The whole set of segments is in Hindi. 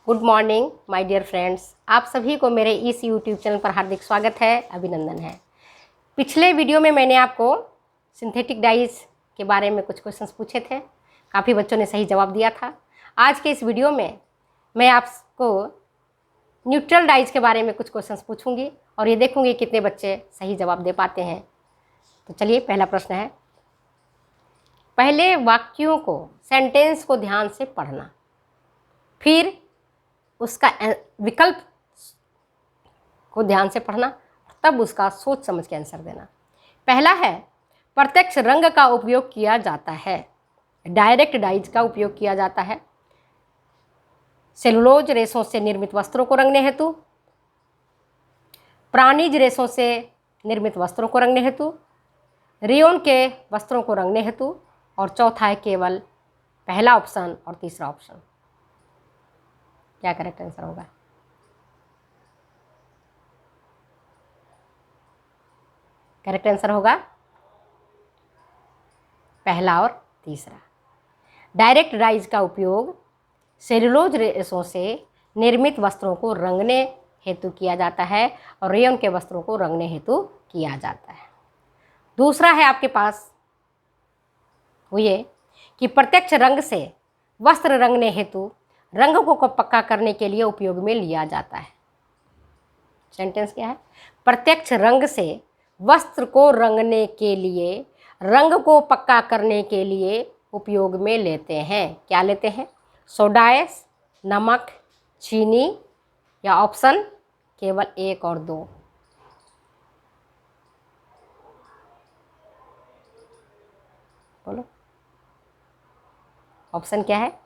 Good morning my dear friends, आप सभी को मेरे इस यूट्यूब चैनल पर हार्दिक स्वागत है, अभिनंदन है। पिछले वीडियो में मैंने आपको सिंथेटिक डाइज के बारे में कुछ क्वेश्चंस पूछे थे। काफ़ी बच्चों ने सही जवाब दिया था। आज के इस वीडियो में मैं आपको न्यूट्रल डाइज के बारे में कुछ क्वेश्चंस पूछूंगी और ये देखूंगी कितने बच्चे सही जवाब दे पाते हैं। तो चलिए, पहला प्रश्न है, पहले वाक्यों को, सेंटेंस को ध्यान से पढ़ना, फिर उसका विकल्प को ध्यान से पढ़ना, तब उसका सोच समझ के आंसर देना। पहला है, प्रत्यक्ष रंग का उपयोग किया जाता है। डायरेक्ट डाइज का उपयोग किया जाता है सेलुलोज रेशों से निर्मित वस्त्रों को रंगने हेतु, प्राणीज रेशों से निर्मित वस्त्रों को रंगने हेतु, रेयन के वस्त्रों को रंगने हेतु, और चौथा है केवल पहला ऑप्शन और तीसरा ऑप्शन। क्या करेक्ट आंसर होगा? करेक्ट आंसर होगा पहला और तीसरा। डायरेक्ट डाइज का उपयोग सेलुलोज रेशों से निर्मित वस्त्रों को रंगने हेतु किया जाता है और रेयन के वस्त्रों को रंगने हेतु किया जाता है। दूसरा है आपके पास वो ये कि प्रत्यक्ष रंग से वस्त्र रंगने हेतु रंग को पक्का करने के लिए उपयोग में लिया जाता है। सेंटेंस क्या है? प्रत्यक्ष रंग से वस्त्र को रंगने के लिए, रंग को पक्का करने के लिए उपयोग में लेते हैं। क्या लेते हैं? सोडाइस, नमक, चीनी, या ऑप्शन केवल 1 और 2। बोलो, ऑप्शन क्या है?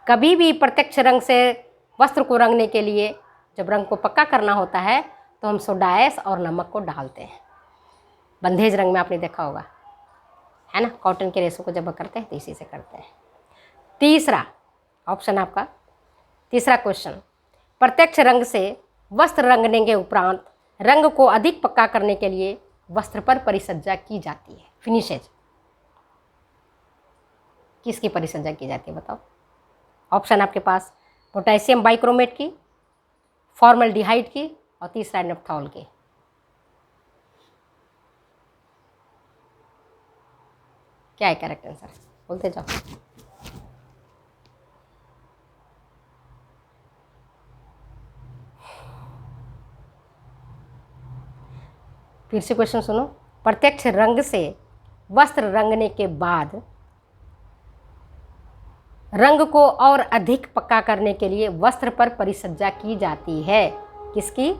कभी भी प्रत्यक्ष रंग से वस्त्र को रंगने के लिए जब रंग को पक्का करना होता है तो हम सोडाइस और नमक को डालते हैं। बंधेज रंग में आपने देखा होगा, है ना, कॉटन के रेशों को जब करते हैं तो इसी से करते हैं। तीसरा ऑप्शन आपका, तीसरा क्वेश्चन, प्रत्यक्ष रंग से वस्त्र रंगने के उपरांत रंग को अधिक पक्का करने के लिए वस्त्र पर परिसज्जा की जाती है। फिनिशेज किसकी परिसज्जा की जाती है बताओ? ऑप्शन आपके पास पोटेशियम बाइक्रोमेट की, फॉर्मल्डिहाइड की, और तीसरा नेप्थॉल की। क्या है करेक्ट आंसर? बोलते जाओ। फिर से क्वेश्चन सुनो। प्रत्यक्ष रंग से वस्त्र रंगने के बाद रंग को और अधिक पक्का करने के लिए वस्त्र पर परिसज्जा की जाती है। किसकी?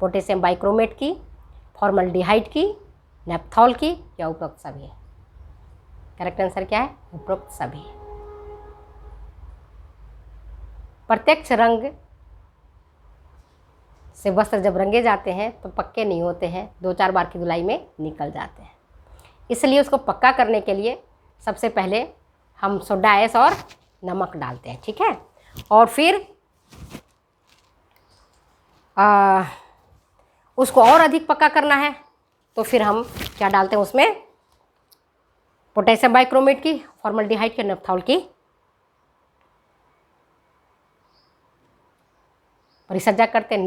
पोटेशियम बाइक्रोमेट की, फॉर्मल्डिहाइड की, नेप्थॉल की, या उपरोक्त सभी? करेक्ट आंसर क्या है? उपरोक्त सभी। प्रत्यक्ष रंग से वस्त्र जब रंगे जाते हैं तो पक्के नहीं होते हैं, 2-4 बार की धुलाई में निकल जाते हैं। इसलिए उसको पक्का करने के लिए सबसे पहले हम सोडाइस और नमक डालते हैं, ठीक है। और फिर उसको और अधिक पक्का करना है तो फिर हम क्या डालते हैं उसमें? पोटेशियम बाइक्रोमेट की, फॉर्मल्डिहाइड की, नेप्थॉल की परिसज्जा करते हैं।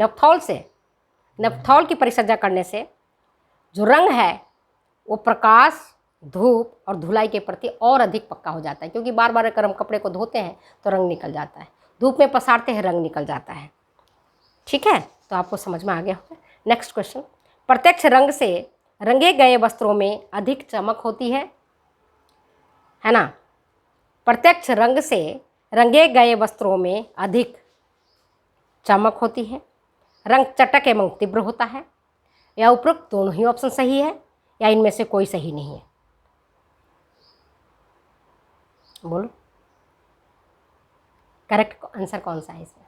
नेप्थॉल की परिसज्जा करने से जो रंग है वो प्रकाश, धूप और धुलाई के प्रति और अधिक पक्का हो जाता है, क्योंकि बार बार अगर हम कपड़े को धोते हैं तो रंग निकल जाता है, धूप में पसारते हैं रंग निकल जाता है, ठीक है। तो आपको समझ में आ गया होगा। नेक्स्ट क्वेश्चन, प्रत्यक्ष रंग से रंगे गए वस्त्रों में अधिक चमक होती है ना। प्रत्यक्ष रंग से रंगे गए वस्त्रों में अधिक चमक होती है, रंग चटक एवं तीव्र होता है, या उपरोक्त दोनों ही ऑप्शन सही है, या इनमें से कोई सही नहीं है? बोलो, करेक्ट आंसर कौन सा है इसमें?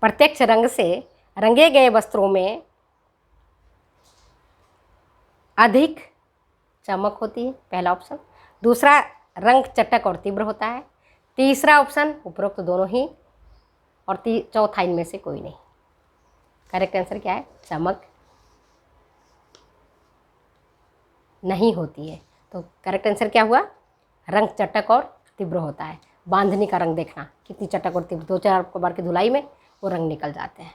प्रत्यक्ष रंग से रंगे गए वस्त्रों में अधिक चमक होती है, पहला ऑप्शन। दूसरा, रंग चटक और तीव्र होता है। तीसरा ऑप्शन उपरोक्त दोनों ही, और चौथा इनमें से कोई नहीं। करेक्ट आंसर क्या है? चमक नहीं होती है। तो करेक्ट आंसर क्या हुआ? रंग चटक और तीव्र होता है। बांधनी का रंग देखना कितनी चटक और तीव्र, 2-4 बार की धुलाई में वो रंग निकल जाते हैं।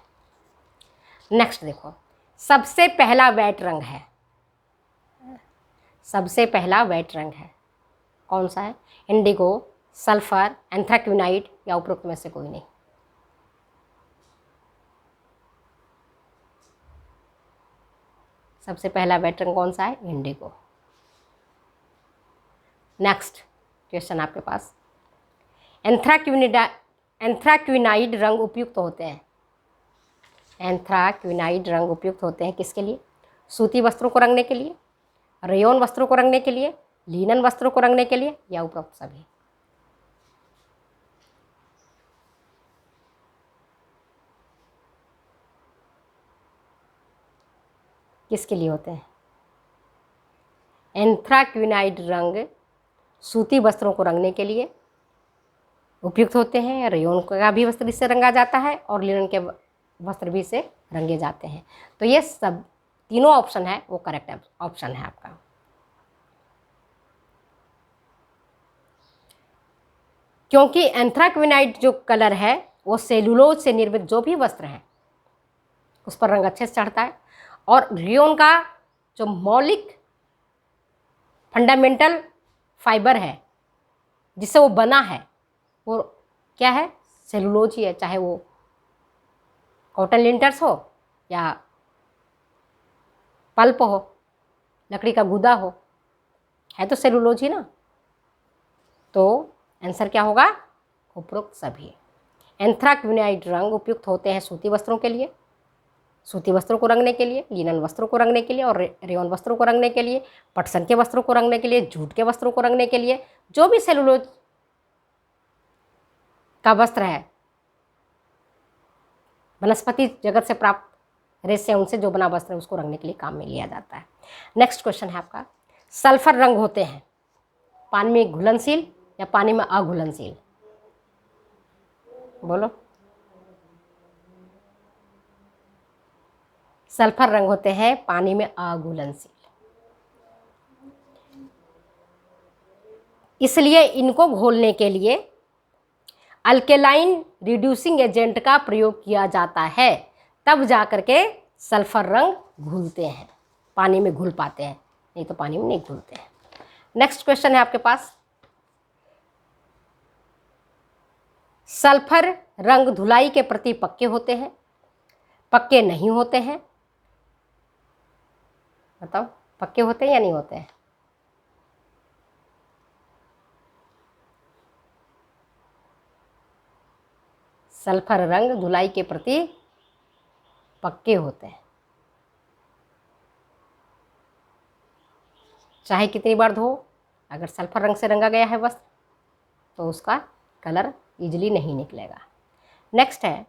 नेक्स्ट देखो, सबसे पहला वेट रंग है, सबसे पहला वेट रंग है कौन सा है? इंडिगो, सल्फर, एंथ्राक्विनाइड या उपरोक्त में से कोई नहीं। सबसे पहला वेट रंग कौन सा है? इंडिगो। नेक्स्ट क्वेश्चन आपके पास, एंथ्राक्विनाइड रंग उपयुक्त होते हैं। एंथ्राक्विनाइड रंग उपयुक्त होते हैं किसके लिए? सूती वस्त्रों को रंगने के लिए, रेयॉन वस्त्रों को रंगने के लिए, लिनन वस्त्रों को रंगने के लिए या उपरोक्त सभी। किसके लिए होते हैं? एंथ्राक्विनाइड रंग सूती वस्त्रों को रंगने के लिए उपयुक्त होते हैं, रेयॉन का भी वस्त्र इससे रंगा जाता है और लिनन के वस्त्र भी से रंगे जाते हैं। तो ये सब तीनों ऑप्शन है वो करेक्ट ऑप्शन है आपका। क्योंकि एंथ्राक्विनाइड जो कलर है वो सेलुलोज से निर्मित जो भी वस्त्र हैं उस पर रंग अच्छे से चढ़ता है, और रेयॉन का जो मौलिक फंडामेंटल फाइबर है जिससे वो बना है वो क्या है? सेलुलोज ही है, चाहे वो कॉटन लिंटर्स हो या पल्प हो, लकड़ी का गुदा हो, है तो सेलुलोज ही ना। तो आंसर क्या होगा? उपरोक्त सभी। एंथ्राक्विनाइड रंग उपयुक्त होते हैं सूती वस्त्रों के लिए, सूती वस्त्रों को रंगने के लिए, लिनन वस्त्रों को रंगने के लिए और रेयॉन वस्त्रों को रंगने के लिए, पटसन के वस्त्रों को रंगने के लिए, जूट के वस्त्रों को रंगने के लिए, जो भी सेलुलोज का वस्त्र है, वनस्पति जगत से प्राप्त रेसे उनसे जो बना वस्त्र है उसको रंगने के लिए काम में लिया जाता है। नेक्स्ट क्वेश्चन है आपका, सल्फर रंग होते हैं पानी में घुलनशील या पानी में अघुलनशील? बोलो। सल्फर रंग होते हैं पानी में अघुलनशील, इसलिए इनको घोलने के लिए अल्केलाइन रिड्यूसिंग एजेंट का प्रयोग किया जाता है, तब जाकर के सल्फर रंग घुलते हैं, पानी में घुल पाते हैं, नहीं तो पानी में नहीं घुलते हैं। नेक्स्ट क्वेश्चन है आपके पास, सल्फर रंग धुलाई के प्रति पक्के होते हैं, पक्के नहीं होते हैं? बताओ, पक्के होते हैं या नहीं होते हैं? सल्फर रंग धुलाई के प्रति पक्के होते हैं, चाहे कितनी बार धो, अगर सल्फर रंग से रंगा गया है वस्त्र तो उसका कलर इजीली नहीं निकलेगा। नेक्स्ट है,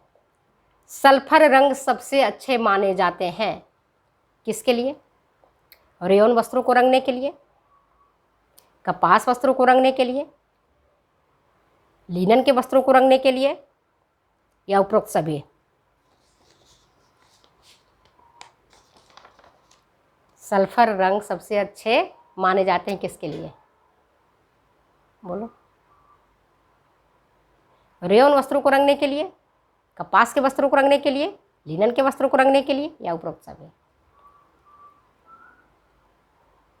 सल्फर रंग सबसे अच्छे माने जाते हैं किसके लिए? रेयॉन वस्त्रों को रंगने के लिए, कपास वस्त्रों को रंगने के लिए, लिनन के वस्त्रों को रंगने के लिए या उपरोक्त सभी? सल्फर रंग सबसे अच्छे माने जाते हैं किसके लिए? बोलो। रेयॉन वस्त्रों को रंगने के लिए, कपास के वस्त्रों को रंगने के लिए, लिनन के वस्त्रों को रंगने के लिए या उपरोक्त सभी?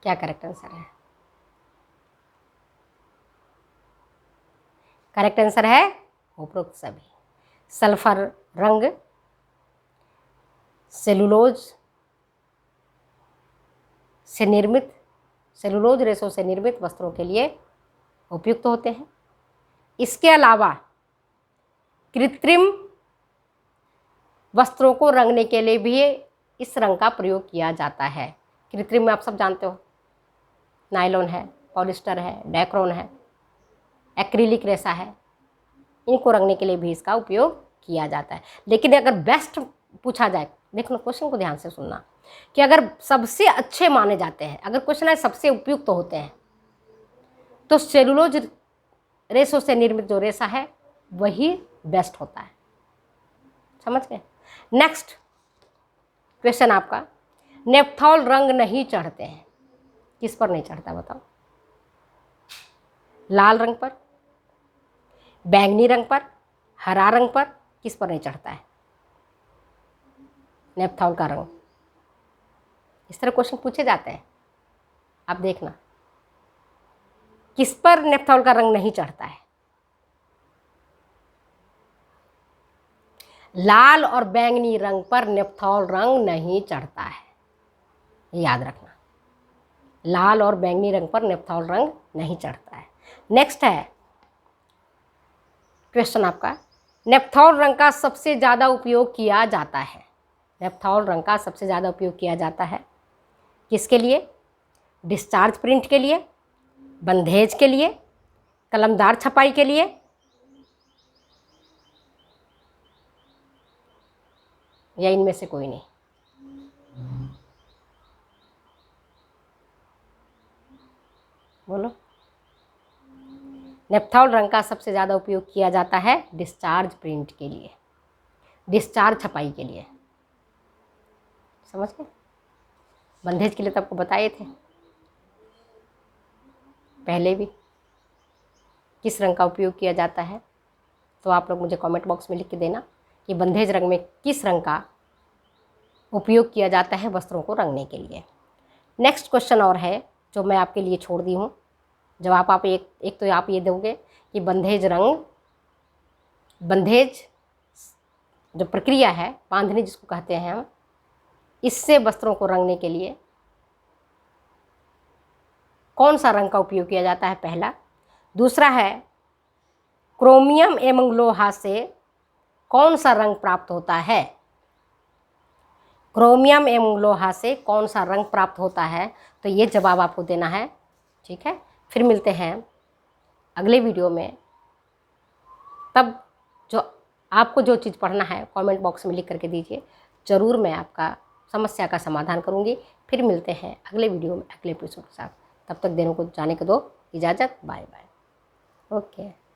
क्या करेक्ट आंसर है? करेक्ट आंसर है उपरोक्त सभी। सल्फर रंग सेलुलोज रेशों से निर्मित वस्त्रों के लिए उपयुक्त होते हैं। इसके अलावा कृत्रिम वस्त्रों को रंगने के लिए भी इस रंग का प्रयोग किया जाता है। कृत्रिम में आप सब जानते हो, नायलॉन है, पॉलिस्टर है, डायक्रॉन है, एक्रिलिक रेशा है, इनको रंगने के लिए भी इसका उपयोग किया जाता है। लेकिन अगर बेस्ट पूछा जाए, देखो क्वेश्चन को ध्यान से सुनना, कि अगर सबसे अच्छे माने जाते हैं, अगर क्वेश्चन है सबसे उपयुक्त होते हैं, तो सेलुलोज रेशों से निर्मित जो रेशा है वही बेस्ट होता है। समझ गए? नेक्स्ट क्वेश्चन आपका, नेप्थॉल रंग नहीं चढ़ते हैं किस पर नहीं चढ़ता बताओ? लाल रंग पर, बैंगनी रंग पर, हरा रंग पर, किस पर नहीं चढ़ता है नेपथॉल का रंग? इस तरह क्वेश्चन पूछे जाते हैं, आप देखना किस पर नेपथॉल का रंग नहीं चढ़ता है। लाल और बैंगनी रंग पर नेपथॉल रंग नहीं चढ़ता है, याद रखना। लाल और बैंगनी रंग पर नेपथॉल रंग नहीं चढ़ता है। नेक्स्ट है क्वेश्चन आपका, नेपथॉल रंग का सबसे ज़्यादा उपयोग किया जाता है। नेपथॉल रंग का सबसे ज़्यादा उपयोग किया जाता है किसके लिए? डिस्चार्ज प्रिंट के लिए, बंधेज के लिए, कलमदार छपाई के लिए, या इनमें से कोई नहीं? बोलो। नेपथॉल रंग का सबसे ज़्यादा उपयोग किया जाता है डिस्चार्ज प्रिंट के लिए, डिस्चार्ज छपाई के लिए। समझ गए? बंधेज के लिए तो आपको बताए थे पहले भी किस रंग का उपयोग किया जाता है, तो आप लोग मुझे कमेंट बॉक्स में लिख के देना कि बंधेज रंग में किस रंग का उपयोग किया जाता है वस्त्रों को रंगने के लिए। नेक्स्ट क्वेश्चन और है जो मैं आपके लिए छोड़ दी हूँ। जवाब आप एक तो आप ये दोगे कि बंधेज रंग, बंधेज जो प्रक्रिया है, बांधनी जिसको कहते हैं हम, इससे वस्त्रों को रंगने के लिए कौन सा रंग का उपयोग किया जाता है, पहला। दूसरा है क्रोमियम एवं लोहा से कौन सा रंग प्राप्त होता है? क्रोमियम एवं लोहा से कौन सा रंग प्राप्त होता है, तो ये जवाब आपको देना है। ठीक है, फिर मिलते हैं अगले वीडियो में। तब जो आपको जो चीज़ पढ़ना है कमेंट बॉक्स में लिख करके दीजिए, ज़रूर मैं आपका समस्या का समाधान करूँगी। फिर मिलते हैं अगले वीडियो में अगले एपिसोड के साथ। तब तक देने को जाने को दो इजाज़त। Bye bye. ओके।